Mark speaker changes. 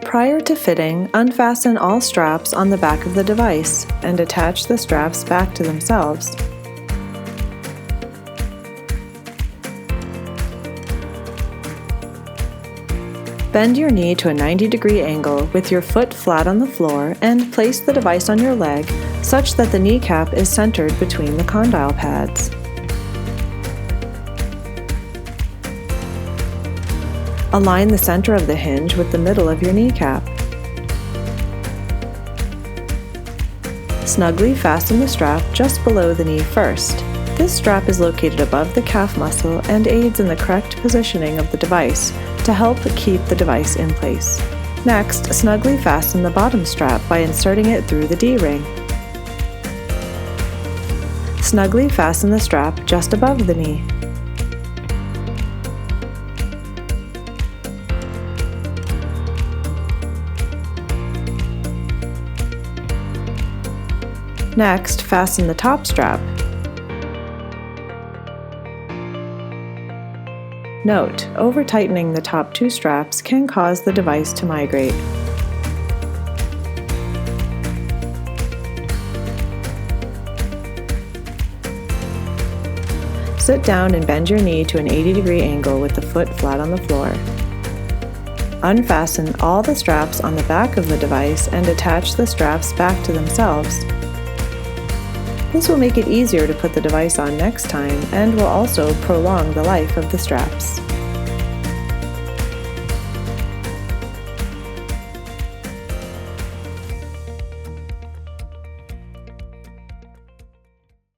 Speaker 1: Prior to fitting, unfasten all straps on the back of the device and attach the straps back to themselves. Bend your knee to a 90-degree angle with your foot flat on the floor and place the device on your leg such that the kneecap is centered between the condyle pads. Align the center of the hinge with the middle of your kneecap. Snugly fasten the strap just below the knee first. This strap is located above the calf muscle and aids in the correct positioning of the device to help keep the device in place. Next, snugly fasten the bottom strap by inserting it through the D-ring. Snugly fasten the strap just above the knee. Next, fasten the top strap. Note, over-tightening the top two straps can cause the device to migrate. Sit down and bend your knee to an 80-degree angle with the foot flat on the floor. Unfasten all the straps on the back of the device and attach the straps back to themselves. This will make it easier to put the device on next time and will also prolong the life of the straps.